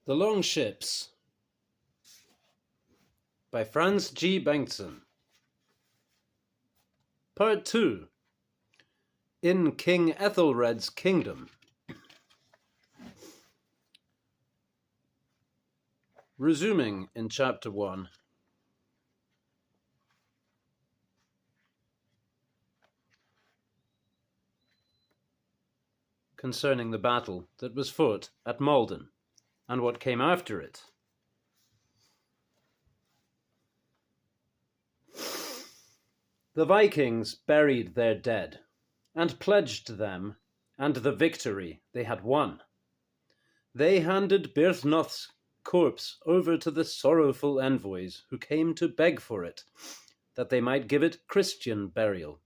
The Long Ships by Franz G. Bengtsson. Part 2. In King Ethelred's Kingdom. Resuming in Chapter 1. Concerning the battle that was fought at Maldon, and what came after it. The Vikings buried their dead, and pledged them, and the victory they had won. They handed Byrhtnoth's corpse over to the sorrowful envoys who came to beg for it, that they might give it Christian burial.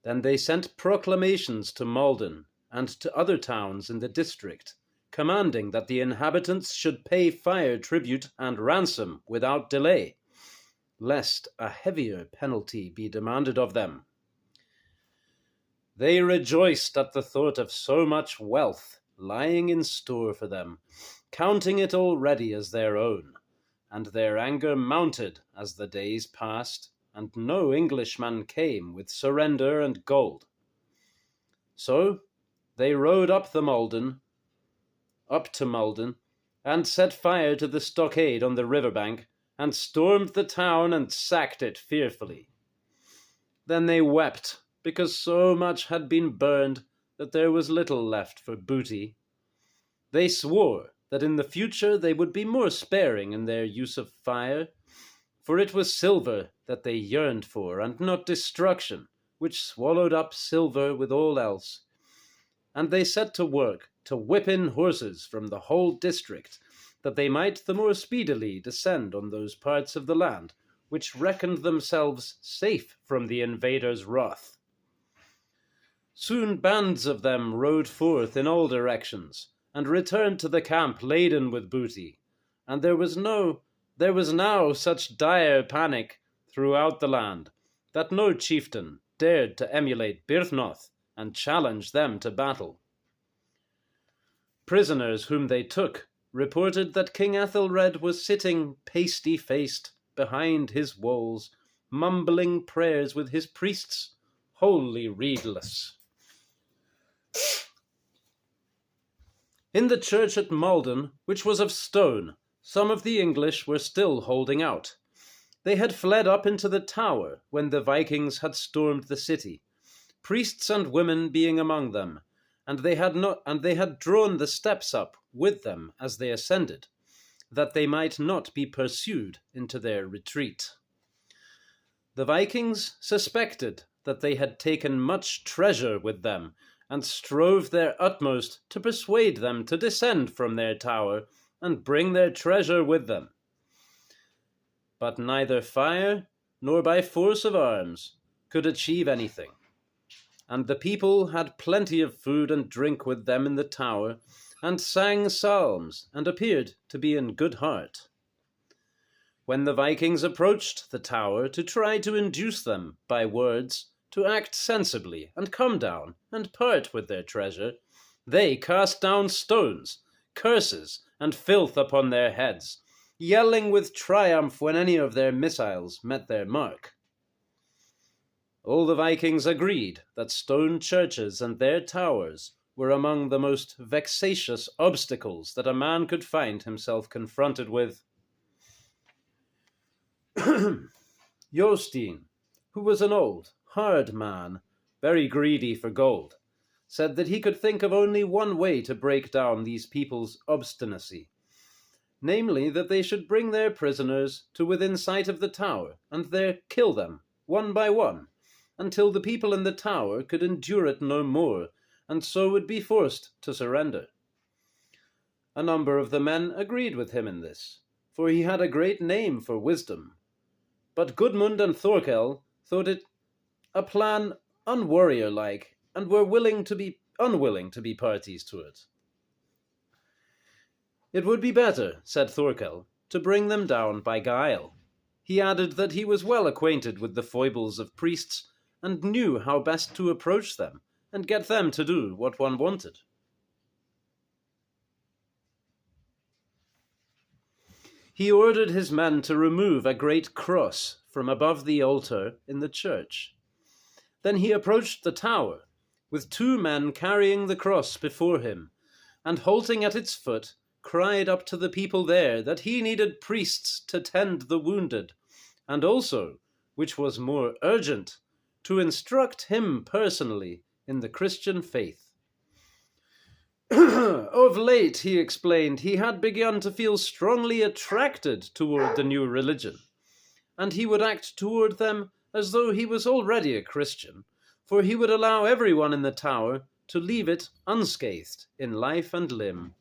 Then they sent proclamations to Maldon and to other towns in the district, commanding that the inhabitants should pay fire tribute and ransom without delay, lest a heavier penalty be demanded of them. They rejoiced at the thought of so much wealth lying in store for them, counting it already as their own, and their anger mounted as the days passed, and no Englishman came with surrender and gold. So they rode up to Maldon, and set fire to the stockade on the riverbank, and stormed the town and sacked it fearfully. Then they wept, because so much had been burned that there was little left for booty. They swore that in the future they would be more sparing in their use of fire, for it was silver that they yearned for, and not destruction, which swallowed up silver with all else. And they set to work to whip in horses from the whole district, that they might the more speedily descend on those parts of the land which reckoned themselves safe from the invaders' wrath. Soon bands of them rode forth in all directions, and returned to the camp laden with booty, and there was now such dire panic throughout the land that no chieftain dared to emulate Byrhtnoth and challenge them to battle. Prisoners whom they took reported that King Ethelred was sitting pasty-faced behind his walls, mumbling prayers with his priests, wholly reedless. In the church at Maldon, which was of stone, some of the English were still holding out. They had fled up into the tower when the Vikings had stormed the city, priests and women being among them, and they had drawn the steps up with them as they ascended, that they might not be pursued into their retreat. The Vikings suspected that they had taken much treasure with them, and strove their utmost to persuade them to descend from their tower and bring their treasure with them. But neither fire nor by force of arms could achieve anything, and the people had plenty of food and drink with them in the tower, and sang psalms, and appeared to be in good heart. When the Vikings approached the tower to try to induce them, by words, to act sensibly, and come down, and part with their treasure, they cast down stones, curses, and filth upon their heads, yelling with triumph when any of their missiles met their mark. All the Vikings agreed that stone churches and their towers were among the most vexatious obstacles that a man could find himself confronted with. Jostein, who was an old, hard man, very greedy for gold, said that he could think of only one way to break down these people's obstinacy, namely that they should bring their prisoners to within sight of the tower, and there kill them, one by one, until the people in the tower could endure it no more, and so would be forced to surrender. A number of the men agreed with him in this, for he had a great name for wisdom. But Gudmund and Thorkel thought it a plan unwarrior-like, and were unwilling to be parties to it. It would be better, said Thorkel, to bring them down by guile. He added that he was well acquainted with the foibles of priests, and knew how best to approach them, and get them to do what one wanted. he ordered his men to remove a great cross from above the altar in the church. Then he approached the tower, with 2 men carrying the cross before him, and halting at its foot, cried up to the people there that he needed priests to tend the wounded, and also, which was more urgent, to instruct him personally in the Christian faith. Of late, he explained, he had begun to feel strongly attracted toward the new religion, and he would act toward them as though he was already a Christian, for he would allow everyone in the tower to leave it unscathed in life and limb.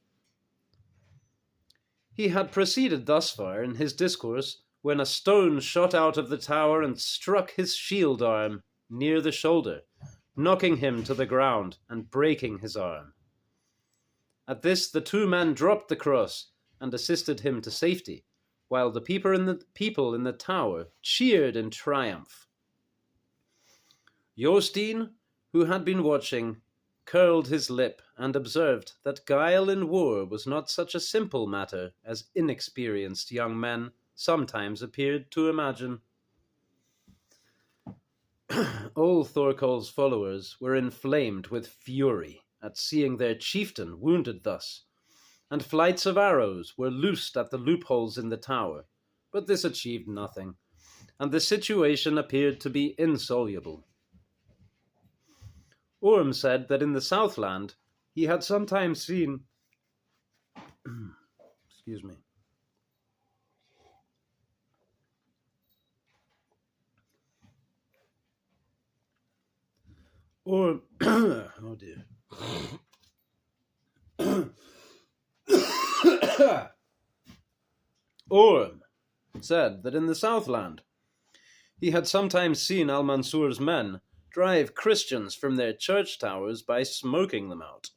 He had proceeded thus far in his discourse when a stone shot out of the tower and struck his shield arm near the shoulder, knocking him to the ground and breaking his arm. At this, the 2 men dropped the cross and assisted him to safety, while the people in the tower cheered in triumph. Jostein, who had been watching, curled his lip and observed that guile in war was not such a simple matter as inexperienced young men sometimes appeared to imagine. All Thorkel's followers were inflamed with fury at seeing their chieftain wounded thus, and flights of arrows were loosed at the loopholes in the tower, but this achieved nothing, and the situation appeared to be insoluble. Orm said that in the Southland he had sometimes seen excuse me. Orm oh dear. Orm said that in the Southland he had sometimes seen Al-Mansur's men drive Christians from their church towers by smoking them out.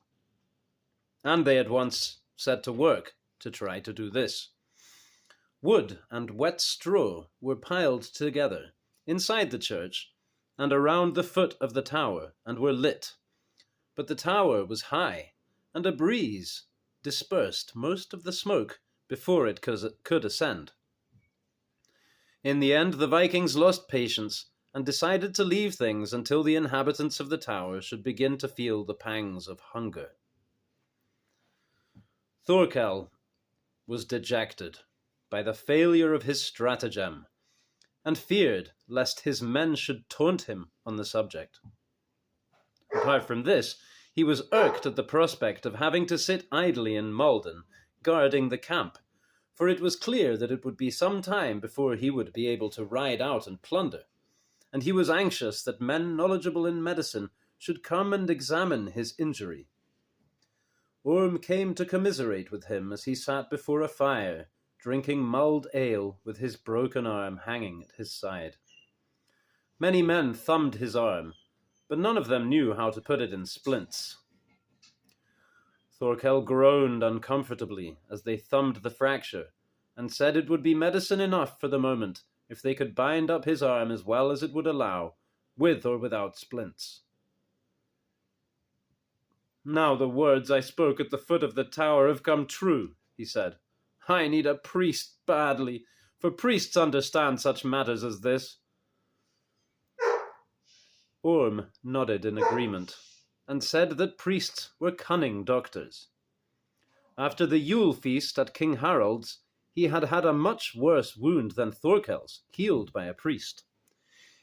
And they at once set to work to try to do this. Wood and wet straw were piled together inside the church and around the foot of the tower and were lit. But the tower was high, and a breeze dispersed most of the smoke before it could ascend. In the end, the Vikings lost patience and decided to leave things until the inhabitants of the tower should begin to feel the pangs of hunger. Thorkel was dejected by the failure of his stratagem, and feared lest his men should taunt him on the subject. Apart from this, he was irked at the prospect of having to sit idly in Malden, guarding the camp, for it was clear that it would be some time before he would be able to ride out and plunder, and he was anxious that men knowledgeable in medicine should come and examine his injury. Orm came to commiserate with him as he sat before a fire, drinking mulled ale with his broken arm hanging at his side. Many men thumbed his arm, but none of them knew how to put it in splints. Thorkel groaned uncomfortably as they thumbed the fracture, and said it would be medicine enough for the moment if they could bind up his arm as well as it would allow, with or without splints. "Now the words I spoke at the foot of the tower have come true," he said. "I need a priest badly, for priests understand such matters as this." Orm nodded in agreement, and said that priests were cunning doctors. After the Yule feast at King Harald's, he had had a much worse wound than Thorkel's, healed by a priest.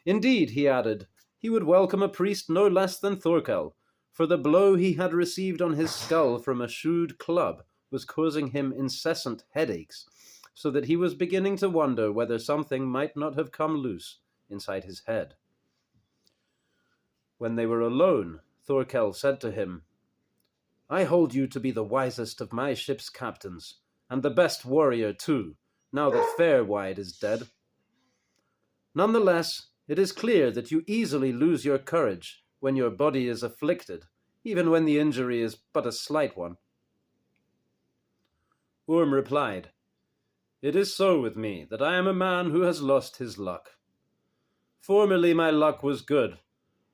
Indeed, he added, he would welcome a priest no less than Thorkel, for the blow he had received on his skull from a shoed club was causing him incessant headaches, so that he was beginning to wonder whether something might not have come loose inside his head. When they were alone, Thorkel said to him, "I hold you to be the wisest of my ship's captains, and the best warrior too, now that Fairwide is dead. Nonetheless, it is clear that you easily lose your courage when your body is afflicted, even when the injury is but a slight one." Orm replied, "It is so with me that I am a man who has lost his luck. Formerly my luck was good,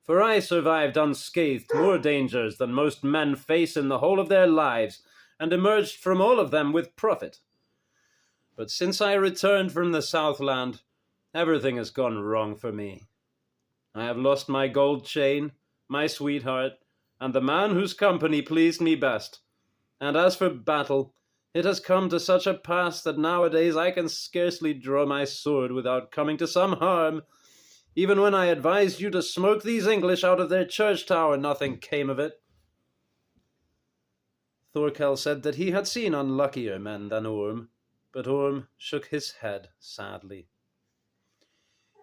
for I survived unscathed more dangers than most men face in the whole of their lives, and emerged from all of them with profit. but since I returned from the Southland, everything has gone wrong for me. I have lost my gold chain, my sweetheart, and the man whose company pleased me best. And as for battle, it has come to such a pass that nowadays I can scarcely draw my sword without coming to some harm. Even when I advised you to smoke these English out of their church tower, nothing came of it. Thorkel said that he had seen unluckier men than Orm, but Orm shook his head sadly.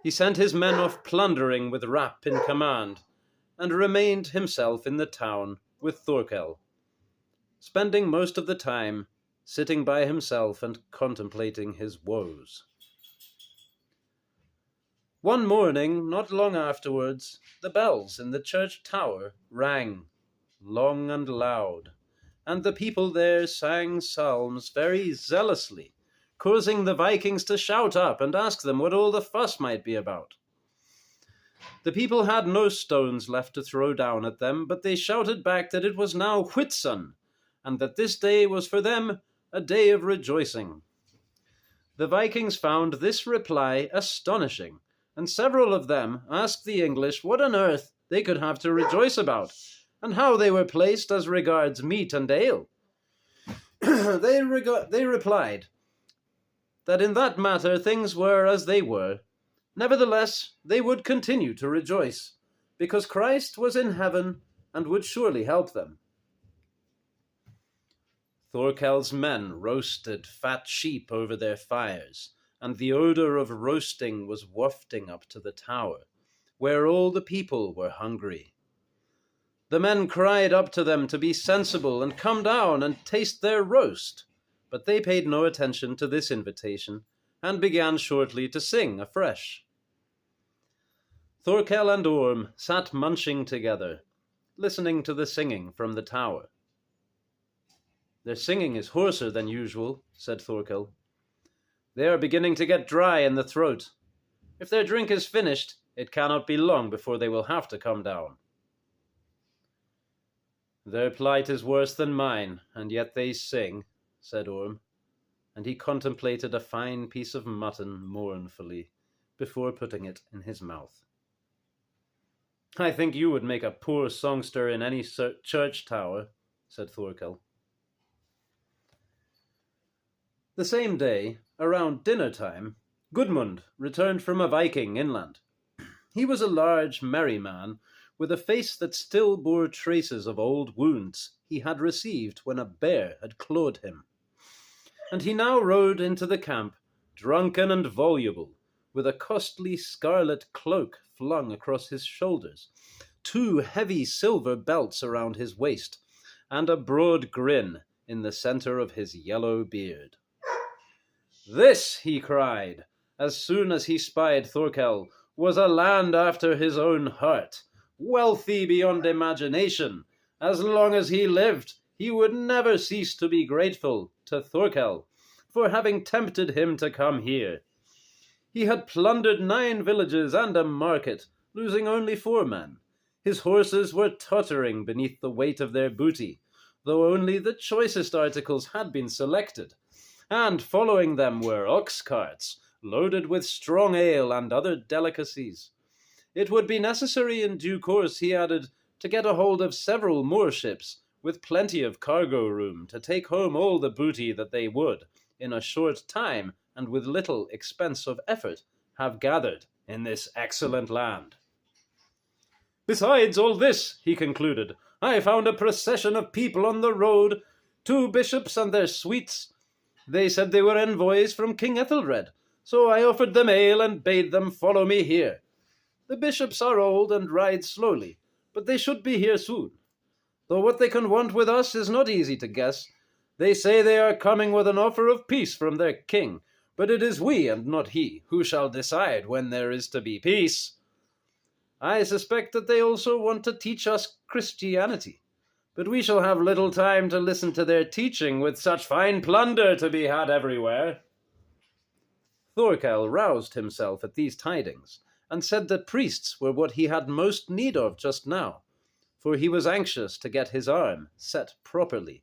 He sent his men off plundering with Rapp in command, and remained himself in the town with Thorkel, spending most of the time sitting by himself and contemplating his woes. One morning, not long afterwards, the bells in the church tower rang, long and loud, and the people there sang psalms very zealously, causing the Vikings to shout up and ask them what all the fuss might be about. The people had no stones left to throw down at them, but they shouted back that it was now Whitsun, and that this day was for them a day of rejoicing. The Vikings found this reply astonishing, and several of them asked the English what on earth they could have to rejoice about, and how they were placed as regards meat and ale. They replied that in that matter things were as they were. Nevertheless, they would continue to rejoice, because Christ was in heaven and would surely help them. Thorkel's men roasted fat sheep over their fires, and the odor of roasting was wafting up to the tower, where all the people were hungry. The men cried up to them to be sensible and come down and taste their roast, but they paid no attention to this invitation, and began shortly to sing afresh. Thorkel and Orm sat munching together, listening to the singing from the tower. "Their singing is hoarser than usual," said Thorkel. "They are beginning to get dry in the throat. If their drink is finished, it cannot be long before they will have to come down." "Their plight is worse than mine, and yet they sing," said Orm, and he contemplated a fine piece of mutton mournfully before putting it in his mouth. "I think you would make a poor songster in any church tower," said Thorkel. The same day, around dinner time, Gudmund returned from a Viking inland. He was a large, merry man, with a face that still bore traces of old wounds he had received when a bear had clawed him. And he now rode into the camp, drunken and voluble, with a costly scarlet cloak flung across his shoulders, 2 heavy silver belts around his waist, and a broad grin in the center of his yellow beard. "This," he cried, as soon as he spied Thorkel, "was a land after his own heart, wealthy beyond imagination. As long as he lived, he would never cease to be grateful to Thorkel for having tempted him to come here. He had plundered 9 villages and a market, losing only 4 men. His horses were tottering beneath the weight of their booty, though only the choicest articles had been selected, and following them were ox carts, loaded with strong ale and other delicacies. It would be necessary in due course, he added, to get a hold of several more ships, with plenty of cargo room, to take home all the booty that they would, in a short time, and with little expense of effort, have gathered in this excellent land. Besides all this," he concluded, "I found a procession of people on the road, 2 bishops and their suites. They said they were envoys from King Ethelred, so I offered them ale and bade them follow me here. The bishops are old and ride slowly, but they should be here soon. Though what they can want with us is not easy to guess. They say they are coming with an offer of peace from their king, but it is we and not he who shall decide when there is to be peace. I suspect that they also want to teach us Christianity, but we shall have little time to listen to their teaching with such fine plunder to be had everywhere." Thorkel roused himself at these tidings, and said that priests were what he had most need of just now, for he was anxious to get his arm set properly,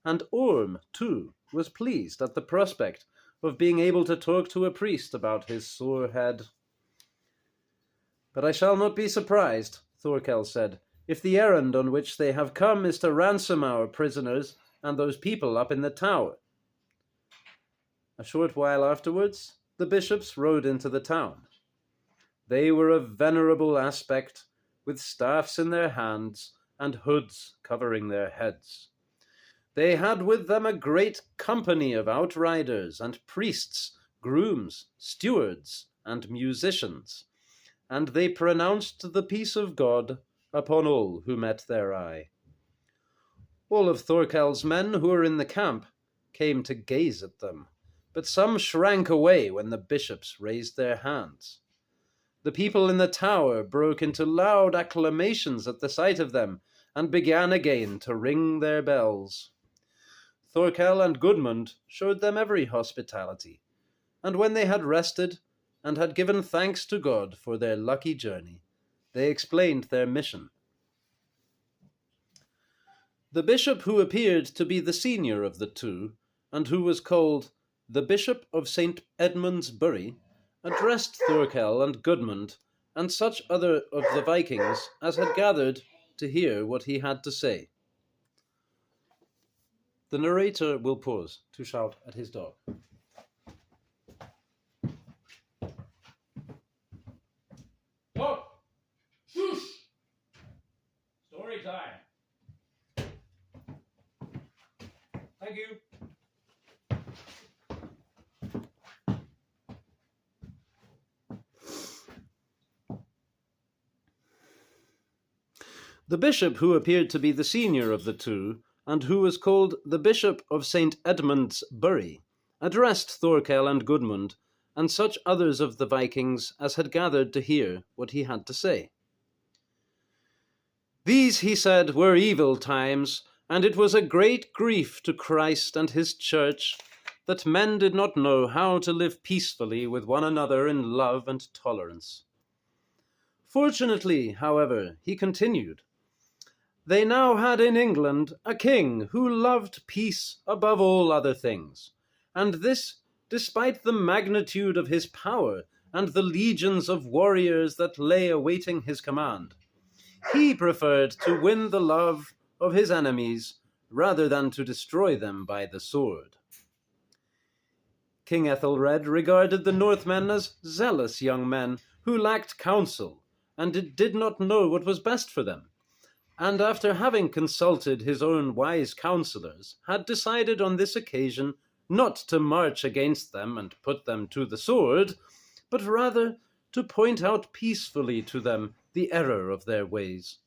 and Orm, too, was pleased at the prospect of being able to talk to a priest about his sore head. "But I shall not be surprised," Thorkel said, "if the errand on which they have come is to ransom our prisoners and those people up in the tower." A short while afterwards, the bishops rode into the town. They were of venerable aspect, with staffs in their hands and hoods covering their heads. They had with them a great company of outriders and priests, grooms, stewards, and musicians, and they pronounced the peace of God upon all who met their eye. All of Thorkel's men who were in the camp came to gaze at them, but some shrank away when the bishops raised their hands. The people in the tower broke into loud acclamations at the sight of them, and began again to ring their bells. Thorkel and Gudmund showed them every hospitality, and when they had rested and had given thanks to God for their lucky journey, they explained their mission. The bishop who appeared to be the senior of the two, and who was called the Bishop of St. Edmund's Bury, addressed Thorkel and Gudmund and such other of the Vikings as had gathered to hear what he had to say. The narrator will pause to shout at his dog. Dog! Shush! Story time. Thank you. The bishop who appeared to be the senior of the two, and who was called the Bishop of St. Edmund's Bury, addressed Thorkel and Gudmund, and such others of the Vikings as had gathered to hear what he had to say. These, he said, were evil times, and it was a great grief to Christ and his church that men did not know how to live peacefully with one another in love and tolerance. Fortunately, however, he continued, they now had in England a king who loved peace above all other things, and this despite the magnitude of his power and the legions of warriors that lay awaiting his command. He preferred to win the love of his enemies rather than to destroy them by the sword. King Ethelred regarded the Northmen as zealous young men who lacked counsel and did not know what was best for them, and after having consulted his own wise counselors, had decided on this occasion not to march against them and put them to the sword, but rather to point out peacefully to them the error of their ways.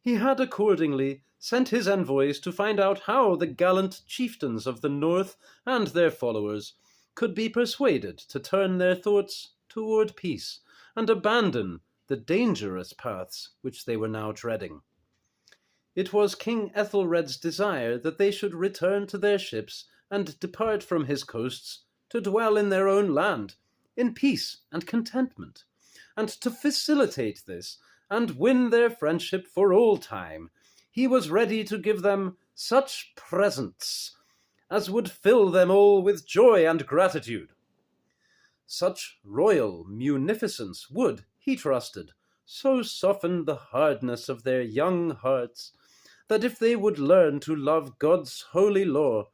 He had accordingly sent his envoys to find out how the gallant chieftains of the north and their followers could be persuaded to turn their thoughts toward peace and abandon the dangerous paths which they were now treading. It was King Ethelred's desire that they should return to their ships and depart from his coasts to dwell in their own land, in peace and contentment, and to facilitate this and win their friendship for all time, he was ready to give them such presents as would fill them all with joy and gratitude. Such royal munificence would, he trusted, so soften the hardness of their young hearts, that if they would learn to love God's holy law,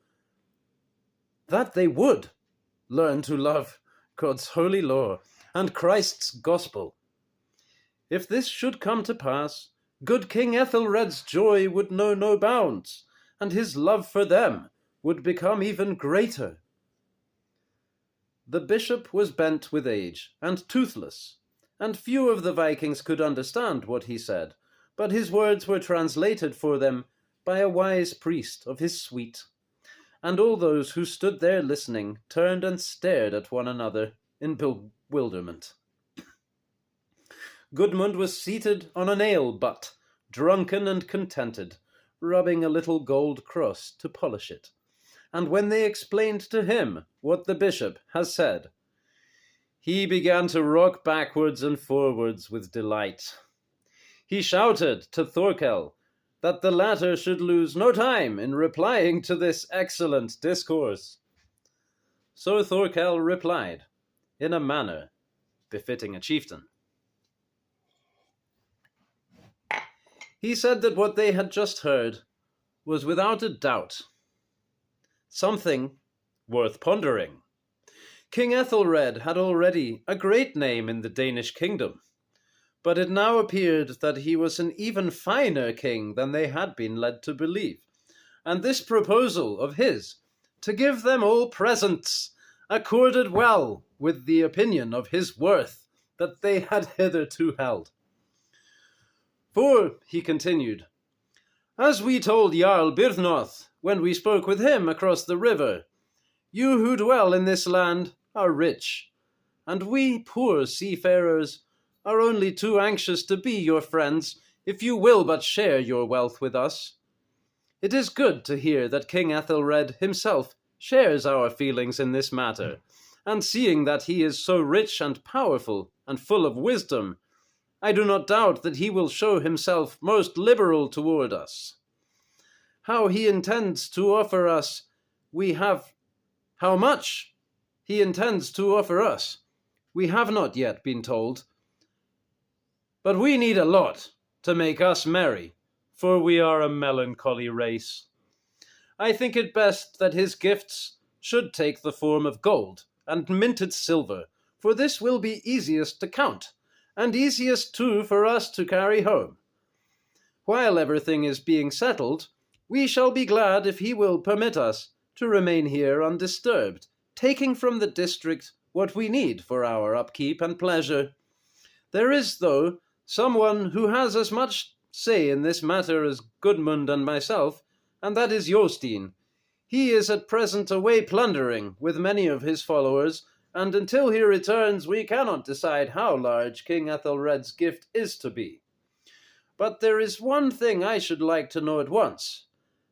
and Christ's gospel. If this should come to pass, good King Ethelred's joy would know no bounds, and his love for them would become even greater. The bishop was bent with age and toothless, and few of the Vikings could understand what he said, but his words were translated for them by a wise priest of his suite, and all those who stood there listening turned and stared at one another in bewilderment. Gudmund was seated on an ale-butt, drunken and contented, rubbing a little gold cross to polish it, and when they explained to him what the bishop has said, he began to rock backwards and forwards with delight. He shouted to Thorkel that the latter should lose no time in replying to this excellent discourse. So Thorkel replied, in a manner befitting a chieftain. He said that what they had just heard was without a doubt something worth pondering. King Ethelred had already a great name in the Danish kingdom, but it now appeared that he was an even finer king than they had been led to believe, and this proposal of his to give them all presents accorded well with the opinion of his worth that they had hitherto held. For, he continued, as we told Jarl Birthnoth when we spoke with him across the river, you who dwell in this land are rich, and we poor seafarers are only too anxious to be your friends if you will but share your wealth with us. It is good to hear that King Ethelred himself shares our feelings in this matter, and seeing that he is so rich and powerful and full of wisdom, I do not doubt that he will show himself most liberal toward us. How he intends to offer us, how much he intends to offer us, we have not yet been told. But we need a lot to make us merry, for we are a melancholy race. I think it best that his gifts should take the form of gold and minted silver, for this will be easiest to count, and easiest too for us to carry home. While everything is being settled, we shall be glad if he will permit us to remain here undisturbed, taking from the district what we need for our upkeep and pleasure. There is, though, someone who has as much say in this matter as Gudmund and myself, and that is Jostein. He is at present away plundering with many of his followers, and until he returns we cannot decide how large King Ethelred's gift is to be. But there is one thing I should like to know at once,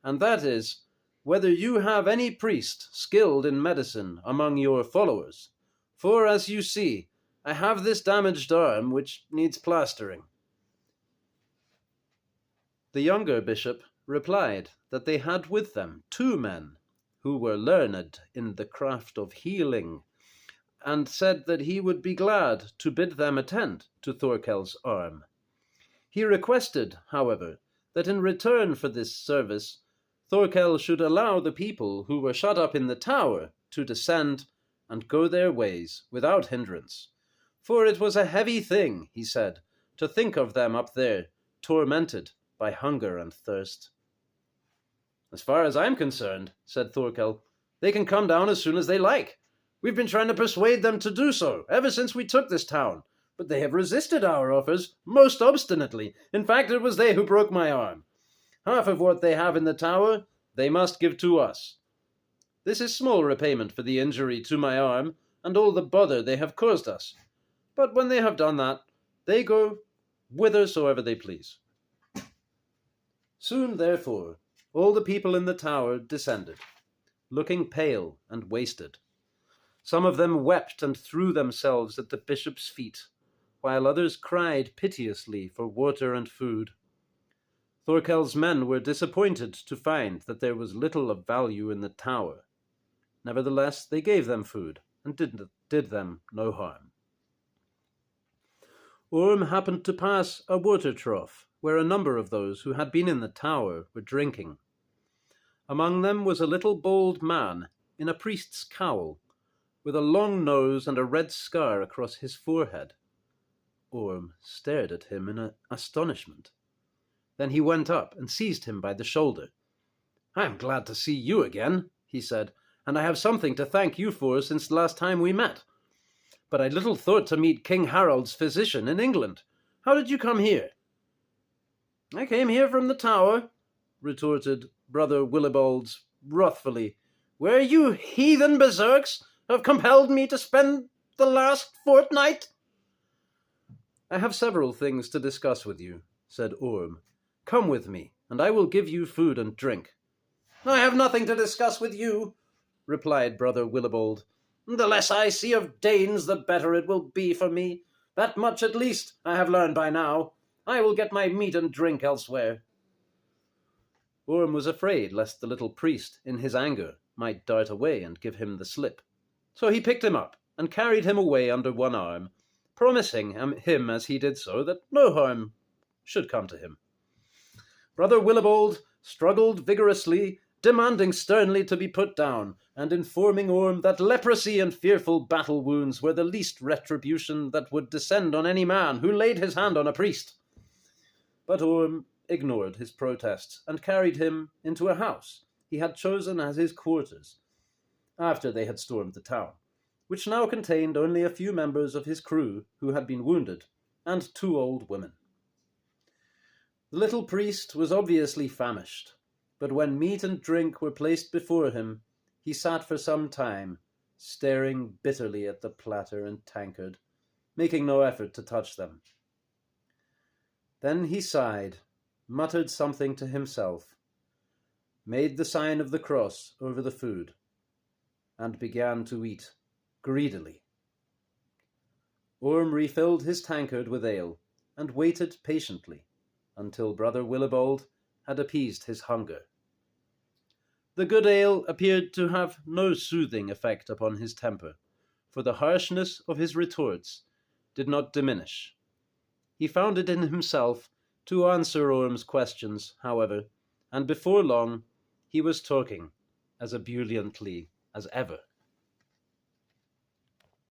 and that is whether you have any priest skilled in medicine among your followers. For, as you see, I have this damaged arm which needs plastering. The younger bishop replied that they had with them 2 men who were learned in the craft of healing, and said that he would be glad to bid them attend to Thorkel's arm. He requested, however, that in return for this service, Thorkel should allow the people who were shut up in the tower to descend and go their ways without hindrance. For it was a heavy thing, he said, to think of them up there, tormented by hunger and thirst. As far as I'm concerned, said Thorkel, they can come down as soon as they like. We've been trying to persuade them to do so ever since we took this town, but they have resisted our offers most obstinately. In fact, it was they who broke my arm. Half of what they have in the tower they must give to us. This is small repayment for the injury to my arm and all the bother they have caused us. But when they have done that, they go whithersoever they please. Soon, therefore, all the people in the tower descended, looking pale and wasted. Some of them wept and threw themselves at the bishop's feet, while others cried piteously for water and food. Thorkel's men were disappointed to find that there was little of value in the tower. Nevertheless, they gave them food and did them no harm. Orm happened to pass a water trough where a number of those who had been in the tower were drinking. Among them was a little bald man in a priest's cowl, with a long nose and a red scar across his forehead. Orm stared at him in astonishment. Then he went up and seized him by the shoulder. "I am glad to see you again," he said, "and I have something to thank you for since the last time we met. But I little thought to meet King Harold's physician in England. How did you come here?" "I came here from the tower," retorted Brother Willibald wrathfully, "where you heathen berserks have compelled me to spend the last fortnight." "I have several things to discuss with you," said Orm. "Come with me, and I will give you food and drink." "I have nothing to discuss with you," replied Brother Willibald. "The less I see of Danes, the better it will be for me. That much at least I have learned by now. I will get my meat and drink elsewhere." Orm was afraid lest the little priest, in his anger, might dart away and give him the slip. So he picked him up and carried him away under one arm, promising him as he did so that no harm should come to him. Brother Willibald struggled vigorously, demanding sternly to be put down, and informing Orm that leprosy and fearful battle wounds were the least retribution that would descend on any man who laid his hand on a priest. But Orm ignored his protests and carried him into a house he had chosen as his quarters, after they had stormed the town, which now contained only a few members of his crew who had been wounded, and 2 old women. The little priest was obviously famished, but when meat and drink were placed before him, he sat for some time, staring bitterly at the platter and tankard, making no effort to touch them. Then he sighed, muttered something to himself, made the sign of the cross over the food, and began to eat greedily. Orm refilled his tankard with ale, and waited patiently until Brother Willibald had appeased his hunger. The good ale appeared to have no soothing effect upon his temper, for the harshness of his retorts did not diminish. He found it in himself to answer Orm's questions, however, and before long he was talking as ebulliently as ever.